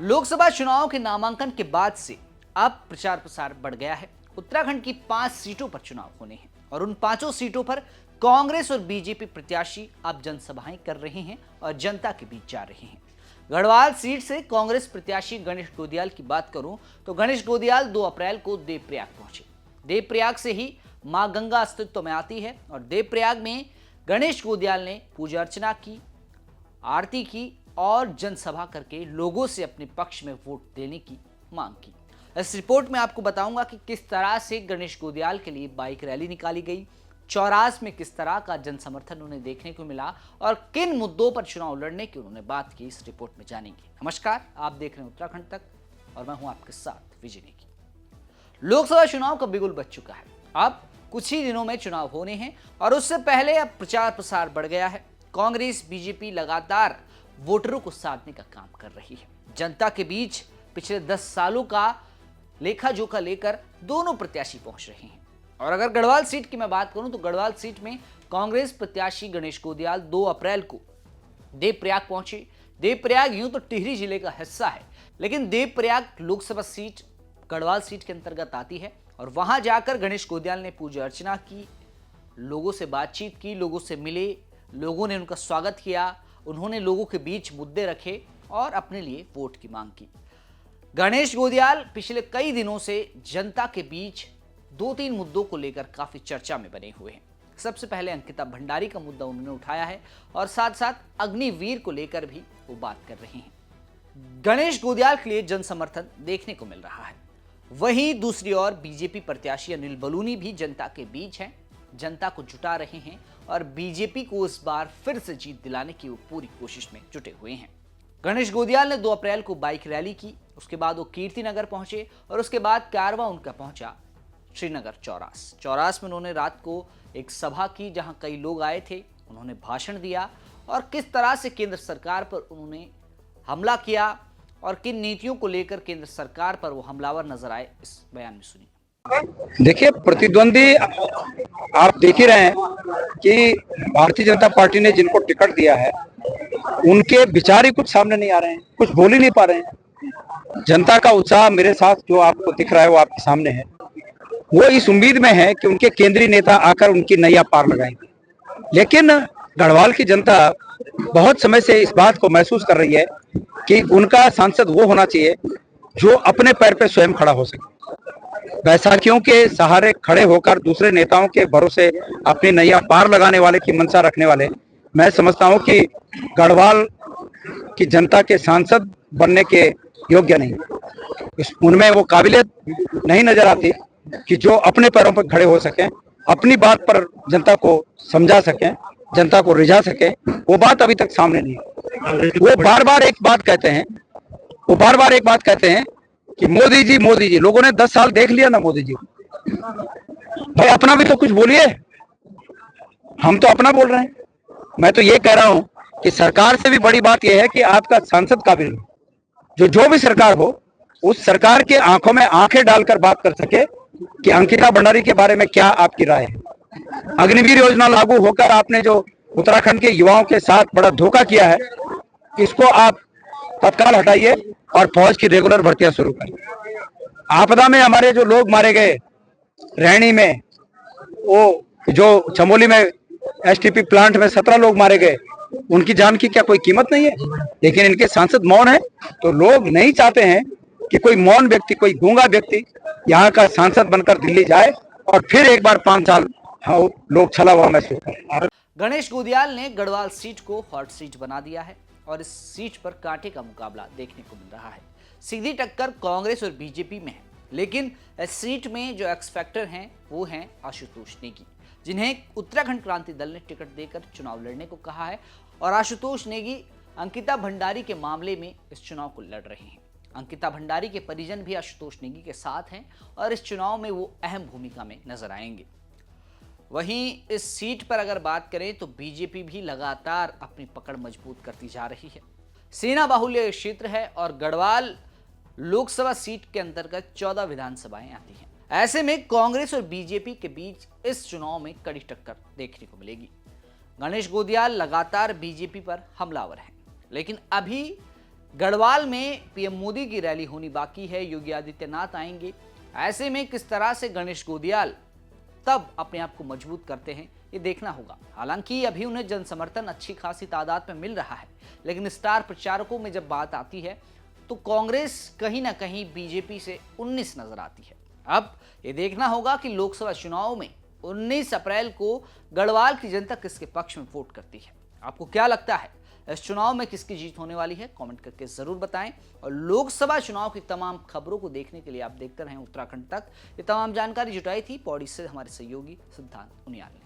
लोकसभा चुनाव के नामांकन के बाद से अब प्रचार प्रसार बढ़ गया है। उत्तराखंड की 5 सीटों पर चुनाव होने हैं और उन 5 सीटों पर कांग्रेस और बीजेपी प्रत्याशी अब जनसभाएं कर रहे हैं और जनता के बीच जा रहे हैं। गढ़वाल सीट से कांग्रेस प्रत्याशी गणेश गोदियाल की बात करूं तो गणेश गोदियाल 2 अप्रैल को देवप्रयाग पहुंचे। देवप्रयाग से ही मां गंगा अस्तित्व में आती है और देवप्रयाग में गणेश गोदियाल ने पूजा अर्चना की, आरती की और जनसभा करके लोगों से अपने पक्ष में वोट देने की मांग की। इस रिपोर्ट में आपको बताऊंगा कि किस तरह से गणेश गोदियाल के लिए बाइक रैली निकाली गई, चौरास में किस तरह का जन समर्थन उन्हें देखने को मिला और किन मुद्दों पर चुनाव लड़ने की उन्होंने बात की, इस रिपोर्ट में जानेंगे। नमस्कार, आप देख रहे हैं उत्तराखंड तक और मैं हूं आपके साथ विजय नेगी। लोकसभा चुनाव का बिगुल बज चुका है। अब कुछ ही दिनों में चुनाव होने हैं और उससे पहले अब प्रचार प्रसार बढ़ गया है। कांग्रेस बीजेपी लगातार वोटरों को साधने का काम कर रही है। जनता के बीच पिछले 10 सालों का लेखा जोखा लेकर दोनों प्रत्याशी पहुंच रहे हैं। और अगर गढ़वाल सीट की मैं बात करूं तो गढ़वाल सीट में कांग्रेस प्रत्याशी गणेश गोदियाल 2 अप्रैल को देवप्रयाग पहुंचे। देवप्रयाग यूं तो टिहरी जिले का हिस्सा है, लेकिन देवप्रयाग लोकसभा सीट गढ़वाल सीट के अंतर्गत आती है और वहां जाकर गणेश गोदियाल ने पूजा अर्चना की, लोगों से बातचीत की, लोगों से मिले, लोगों ने उनका स्वागत किया, उन्होंने लोगों के बीच मुद्दे रखे और अपने लिए वोट की मांग की। गणेश गोदियाल पिछले कई दिनों से जनता के बीच 2-3 मुद्दों को लेकर काफी चर्चा में बने हुए हैं। सबसे पहले अंकिता भंडारी का मुद्दा उन्होंने उठाया है और साथ साथ अग्निवीर को लेकर भी वो बात कर रहे हैं। गणेश गोदियाल के लिए जन समर्थन देखने को मिल रहा है। वहीं दूसरी ओर बीजेपी प्रत्याशी अनिल बलूनी भी जनता के बीच हैं, जनता को जुटा रहे हैं और बीजेपी को इस बार फिर से जीत दिलाने की वो पूरी कोशिश में जुटे हुए हैं। गणेश गोदियाल ने 2 अप्रैल को बाइक रैली की, उसके बाद वो कीर्तिनगर पहुंचे और उसके बाद कारवां उनका पहुंचा श्रीनगर चौरास। चौरास में उन्होंने रात को एक सभा की जहां कई लोग आए थे, उन्होंने भाषण दिया और किस तरह से केंद्र सरकार पर उन्होंने हमला किया और किन नीतियों को लेकर केंद्र सरकार पर वो हमलावर नजर आए, इस बयान में सुनिए। देखिए, प्रतिद्वंदी आप देख ही रहे हैं कि भारतीय जनता पार्टी ने जिनको टिकट दिया है उनके विचार ही कुछ सामने नहीं आ रहे हैं, कुछ बोल ही नहीं पा रहे हैं। जनता का उत्साह मेरे साथ जो आपको दिख रहा है वो आपके सामने है। वो इस उम्मीद में है कि उनके केंद्रीय नेता आकर उनकी नैया पार लगाएंगे, लेकिन गढ़वाल की जनता बहुत समय से इस बात को महसूस कर रही है कि उनका सांसद वो होना चाहिए जो अपने पैर पे स्वयं खड़ा हो सके। बैसाखियों के सहारे खड़े होकर दूसरे नेताओं के भरोसे अपनी नैया पार लगाने वाले की मंशा रखने वाले, मैं समझता हूं कि गढ़वाल की जनता के सांसद बनने के योग्य नहीं। उनमें वो काबिलियत नहीं नजर आती कि जो अपने पैरों पर खड़े हो सकें, अपनी बात पर जनता को समझा सकें, जनता को रिझा सकें। वो बात अभी तक सामने नहीं है। वो बार बार एक बात कहते हैं कि मोदी जी। लोगों ने 10 साल देख लिया ना मोदी जी। भाई अपना भी तो कुछ बोलिए। हम तो अपना बोल रहे हैं। मैं तो ये कह रहा हूं कि सरकार से भी बड़ी बात यह है कि आपका सांसद काबिल हो, जो भी सरकार हो उस सरकार के आंखों में आंखें डालकर बात कर सके कि अंकिता भंडारी के बारे में क्या आपकी राय है। अग्निवीर योजना लागू होकर आपने जो उत्तराखंड के युवाओं के साथ बड़ा धोखा किया है, इसको आप तत्काल हटाइए और फौज की रेगुलर भर्तियां शुरू करें। आपदा में हमारे जो लोग मारे गए, रैणी में, वो जो चमोली में एसटीपी प्लांट में 17 लोग मारे गए, उनकी जान की क्या कोई कीमत नहीं है? लेकिन इनके सांसद मौन है। तो लोग नहीं चाहते हैं कि कोई मौन व्यक्ति, कोई गूंगा व्यक्ति यहाँ का सांसद बनकर दिल्ली जाए और फिर एक बार 5 साल लोग छला हुआ महसूस करें। गणेश गोदियाल ने गढ़वाल सीट को हॉट सीट बना दिया है और इस सीट पर कांटे का मुकाबला देखने को मिल रहा है। सीधी टक्कर कांग्रेस और बीजेपी में है, लेकिन इस सीट में जो एक्स फैक्टर हैं वो हैं आशुतोष नेगी, जिन्हें उत्तराखंड क्रांति दल ने टिकट देकर चुनाव लड़ने को कहा है। और आशुतोष नेगी अंकिता भंडारी के मामले में इस चुनाव को लड़ रहे हैं। अंकिता भंडारी के परिजन भी आशुतोष नेगी के साथ हैं और इस चुनाव में वो अहम भूमिका में नजर आएंगे। वहीं इस सीट पर अगर बात करें तो बीजेपी भी लगातार अपनी पकड़ मजबूत करती जा रही है। सेना बाहुल्य क्षेत्र है और गढ़वाल लोकसभा सीट के अंतर्गत 14 विधानसभाएं आती हैं। ऐसे में कांग्रेस और बीजेपी के बीच इस चुनाव में कड़ी टक्कर देखने को मिलेगी। गणेश गोदियाल लगातार बीजेपी पर हमलावर हैं, लेकिन अभी गढ़वाल में पीएम मोदी की रैली होनी बाकी है, योगी आदित्यनाथ आएंगे। ऐसे में किस तरह से गणेश गोदियाल तब अपने आप को मजबूत करते हैं, ये देखना होगा। हालांकि अभी उन्हें जन समर्थन अच्छी खासी तादाद में मिल रहा है, लेकिन स्टार प्रचारकों में जब बात आती है तो कांग्रेस कहीं ना कहीं बीजेपी से 19 नजर आती है। अब ये देखना होगा कि लोकसभा चुनाव में 19 अप्रैल को गढ़वाल की जनता किसके पक्ष में वोट करती है। आपको क्या लगता है इस चुनाव में किसकी जीत होने वाली है? कमेंट करके जरूर बताएं। और लोकसभा चुनाव की तमाम खबरों को देखने के लिए आप देखते रहें उत्तराखंड तक। ये तमाम जानकारी जुटाई थी पौड़ी से हमारे सहयोगी सिद्धांत उनियाल ने।